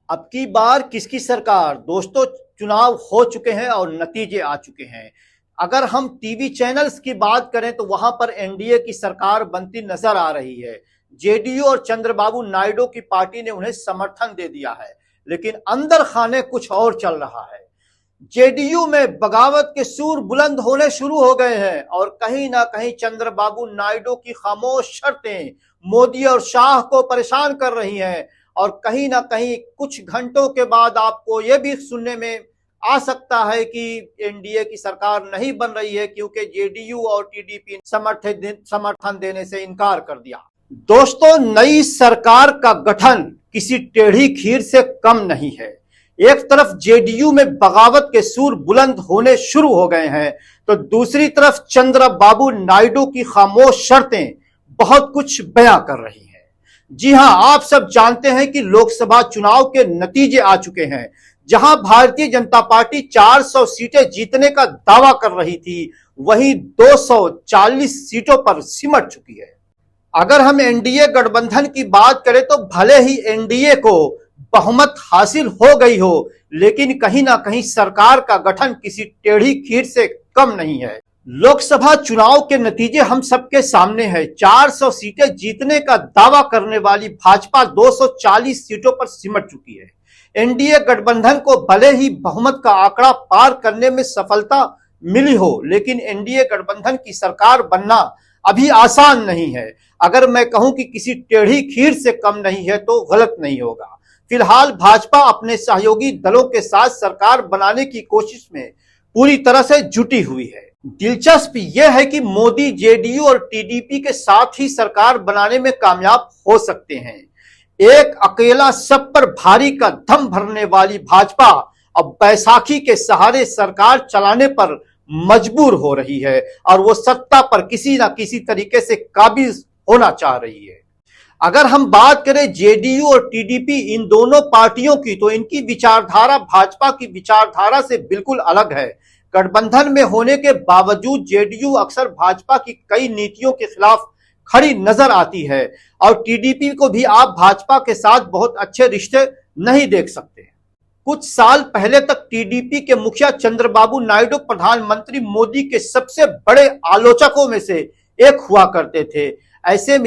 अब की बार किसकी सरकार? दोस्तों, चुनाव हो चुके हैं और नतीजे आ चुके हैं। अगर हम टीवी चैनल्स की बात करें तो वहां पर एनडीए की सरकार बनती नजर आ रही है। जेडीयू और चंद्रबाबू नायडू की पार्टी ने उन्हें समर्थन दे दिया है, लेकिन अंदर खाने कुछ और चल रहा है। जेडीयू में बगावत के सूर बुलंद होने शुरू हो गए हैं और कहीं ना कहीं चंद्रबाबू नायडू की खामोश शर्तें मोदी और शाह को परेशान कर रही हैं। और कहीं ना कहीं कुछ घंटों के बाद आपको यह भी सुनने में आ सकता है कि एनडीए की सरकार नहीं बन रही है, क्योंकि जेडीयू और टीडीपी समर्थन देने से इनकार कर दिया। दोस्तों, नई सरकार का गठन किसी टेढ़ी खीर से कम नहीं है। एक तरफ जेडीयू में बगावत के सूर बुलंद होने शुरू हो गए हैं, तो दूसरी तरफ चंद्रबाबू नायडू की खामोश शर्तें बहुत कुछ बयां कर रही हैं। जी हां, आप सब जानते हैं कि लोकसभा चुनाव के नतीजे आ चुके हैं। जहां भारतीय जनता पार्टी 400 सीटें जीतने का दावा कर रही थी, वहीं 240 सीटों पर सिमट चुकी है। अगर हम एनडीए गठबंधन की बात करें तो भले ही एनडीए को बहुमत हासिल हो गई हो, लेकिन कहीं ना कहीं सरकार का गठन किसी टेढ़ी खीर से कम नहीं है। लोकसभा चुनाव के नतीजे हम सबके सामने हैं। 400 सीटें जीतने का दावा करने वाली भाजपा 240 सीटों पर सिमट चुकी है। एनडीए गठबंधन को भले ही बहुमत का आंकड़ा पार करने में सफलता मिली हो, लेकिन एनडीए गठबंधन की सरकार बनना अभी आसान नहीं है। अगर मैं कहूं कि किसी टेढ़ी खीर से कम नहीं है तो गलत नहीं होगा। फिलहाल भाजपा अपने सहयोगी दलों के साथ सरकार बनाने की कोशिश में पूरी तरह से जुटी हुई है। दिलचस्प यह है कि मोदी जेडीयू और टीडीपी के साथ ही सरकार बनाने में कामयाब हो सकते हैं। एक अकेला सब पर भारी का दम भरने वाली भाजपा अब बैसाखी के सहारे सरकार चलाने पर मजबूर हो रही है और वो सत्ता पर किसी ना किसी तरीके से काबिज होना चाह रही है। अगर हम बात करें जेडीयू और टीडीपी, इन दोनों पार्टियों की, तो इनकी विचारधारा भाजपा की विचारधारा से बिल्कुल अलग है। गठबंधन में होने के बावजूद जेडीयू अक्सर भाजपा की कई नीतियों के खिलाफ खड़ी नजर आती है और टीडीपी को भी आप भाजपा के साथ बहुत अच्छे रिश्ते नहीं देख सकते। कुछ साल पहले तक टीडीपी के मुखिया चंद्रबाबू नायडू प्रधानमंत्री मोदी के सबसे बड़े आलोचकों में से एक हुआ करते थे। ऐसे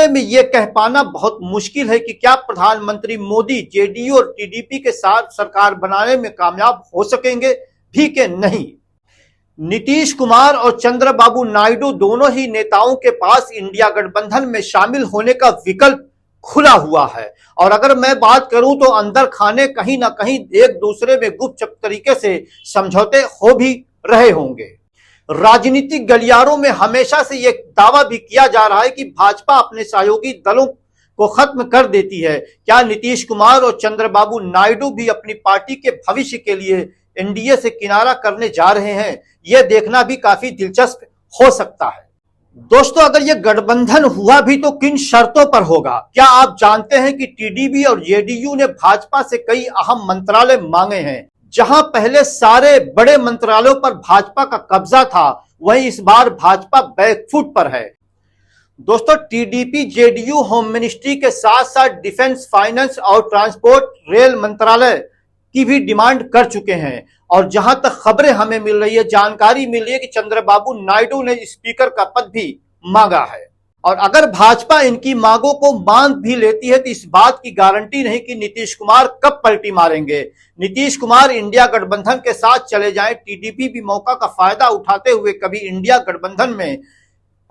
में ये कह पाना बहुत मुश्किल है कि क्या प्रधानमंत्री मोदी जेडीयू और टीडीपी के साथ सरकार बनाने में कामयाब हो सकेंगे भी कि नहीं। नीतीश कुमार और चंद्रबाबू नायडू दोनों ही नेताओं के पास इंडिया गठबंधन में शामिल होने का विकल्प खुला हुआ है और अगर मैं बात करूं तो अंदर खाने कहीं ना कहीं एक दूसरे में गुपचुप तरीके से समझौते हो भी रहे होंगे। राजनीतिक गलियारों में हमेशा से यह दावा भी किया जा रहा है कि भाजपा अपने सहयोगी दलों को खत्म कर देती है। क्या नीतीश कुमार और चंद्रबाबू नायडू भी अपनी पार्टी के भविष्य के लिए एनडीए से किनारा करने जा रहे हैं? यह देखना भी काफी दिलचस्प हो सकता है। दोस्तों, अगर यह गठबंधन हुआ भी तो किन शर्तों पर होगा? क्या आप जानते हैं कि टीडीपी और जेडीयू ने भाजपा से कई अहम मंत्रालय मांगे हैं? जहां पहले सारे बड़े मंत्रालयों पर भाजपा का कब्जा था, वहीं इस बार भाजपा बैकफुट पर है। दोस्तों, टीडीपी जेडीयू होम मिनिस्ट्री के साथ साथ डिफेंस, फाइनेंस और ट्रांसपोर्ट, रेल मंत्रालय की भी डिमांड कर चुके हैं और जहां तक खबरें हमें मिल रही है, जानकारी मिल रही है कि चंद्रबाबू नायडू ने स्पीकर का पद भी मांगा है। और अगर भाजपा इनकी मांगों को मान भी लेती है तो इस बात की गारंटी नहीं कि नीतीश कुमार कब पलटी मारेंगे। नीतीश कुमार इंडिया गठबंधन के साथ चले जाएं, टीडीपी भी मौका का फायदा उठाते हुए कभी इंडिया गठबंधन में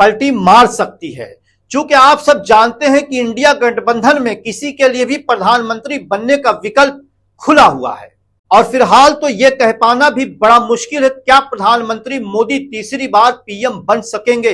पलटी मार सकती है। चूंकि आप सब जानते हैं कि इंडिया गठबंधन में किसी के लिए भी प्रधानमंत्री बनने का विकल्प खुला हुआ है और फिलहाल तो यह कह पाना भी बड़ा मुश्किल है क्या प्रधानमंत्री मोदी तीसरी बार पीएम बन सकेंगे।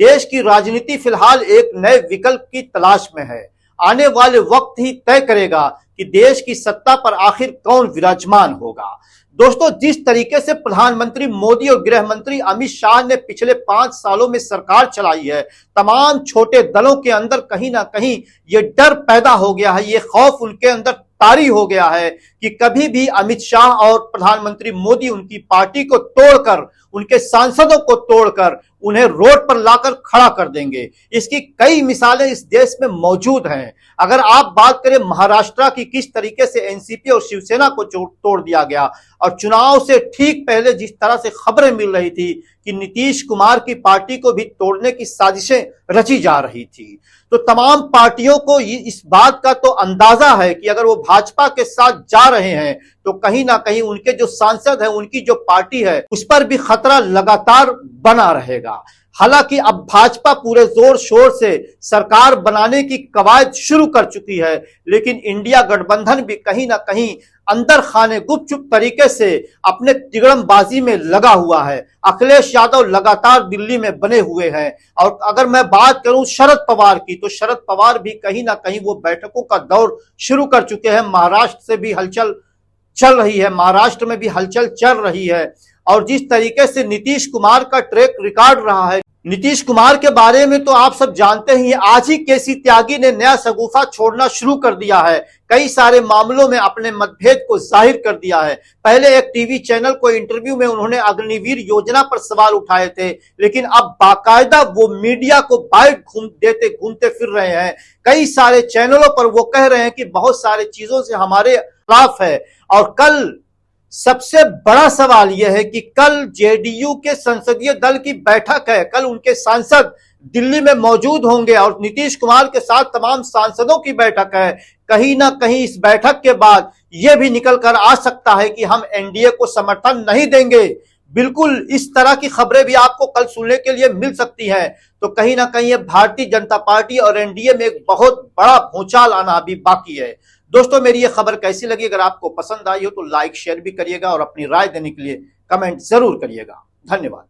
देश की राजनीति फिलहाल एक नए विकल्प की तलाश में है। आने वाले वक्त ही तय करेगा कि देश की सत्ता पर आखिर कौन विराजमान होगा। दोस्तों, जिस तरीके से प्रधानमंत्री मोदी और गृह मंत्री अमित शाह ने पिछले 5 सालों में सरकार चलाई है, तमाम छोटे दलों के अंदर कहीं ना कहीं ये डर पैदा हो गया है, ये खौफ उनके अंदर तारी हो गया है कि कभी भी अमित शाह और प्रधानमंत्री मोदी उनकी पार्टी को तोड़कर उनके सांसदों को तोड़कर उन्हें रोड पर लाकर खड़ा कर देंगे। इसकी कई मिसालें इस देश में मौजूद हैं। अगर आप बात करें महाराष्ट्र की, किस तरीके से एनसीपी और शिवसेना को तोड़ दिया गया, और चुनाव से ठीक पहले जिस तरह से खबरें मिल रही थी कि नीतीश कुमार की पार्टी को भी तोड़ने की साजिशें रची जा रही थी, तो तमाम पार्टियों को इस बात का तो अंदाजा है कि अगर वो भाजपा के साथ जा रहे हैं तो कहीं ना कहीं उनके जो सांसद हैं, उनकी जो पार्टी है, उस पर भी खतरा लगातार बना रहेगा। हालांकि अब भाजपा पूरे जोर शोर से सरकार बनाने की कवायद शुरू कर चुकी है, लेकिन इंडिया गठबंधन भी कहीं ना कहीं अंदर खाने गुपचुप तरीके से अपने तिगड़मबाजी में लगा हुआ है। अखिलेश यादव लगातार दिल्ली में बने हुए हैं, और अगर मैं बात करूं शरद पवार की, तो शरद पवार भी कहीं ना कहीं वो बैठकों का दौर शुरू कर चुके हैं। महाराष्ट्र से भी हलचल चल रही है, महाराष्ट्र में भी हलचल चल रही है। और जिस तरीके से नीतीश कुमार का ट्रैक रिकॉर्ड रहा है, नीतीश कुमार के बारे में तो आप सब जानते ही, आज ही केसी त्यागी ने नया शगुफा छोड़ना शुरू कर दिया है। कई सारे मामलों में अपने मतभेद को जाहिर कर दिया है। पहले एक टीवी चैनल को इंटरव्यू में उन्होंने अग्निवीर योजना पर सवाल उठाए थे, लेकिन अब बाकायदा वो मीडिया को बाइट घूमते फिर रहे हैं। कई सारे चैनलों पर वो कह रहे हैं कि बहुत सारे चीजों से हमारे खिलाफ है। और कल सबसे बड़ा सवाल यह है कि कल जेडीयू के संसदीय दल की बैठक है, कल उनके सांसद दिल्ली में मौजूद होंगे और नीतीश कुमार के साथ तमाम सांसदों की बैठक है। कहीं ना कहीं इस बैठक के बाद यह भी निकल कर आ सकता है कि हम एनडीए को समर्थन नहीं देंगे। बिल्कुल इस तरह की खबरें भी आपको कल सुनने के लिए मिल सकती हैं। तो कहीं ना कहीं ये भारतीय जनता पार्टी और एनडीए में एक बहुत बड़ा भूचाल आना अभी बाकी है। दोस्तों, मेरी ये खबर कैसी लगी? अगर आपको पसंद आई हो तो लाइक शेयर भी करिएगा और अपनी राय देने के लिए कमेंट जरूर करिएगा। धन्यवाद।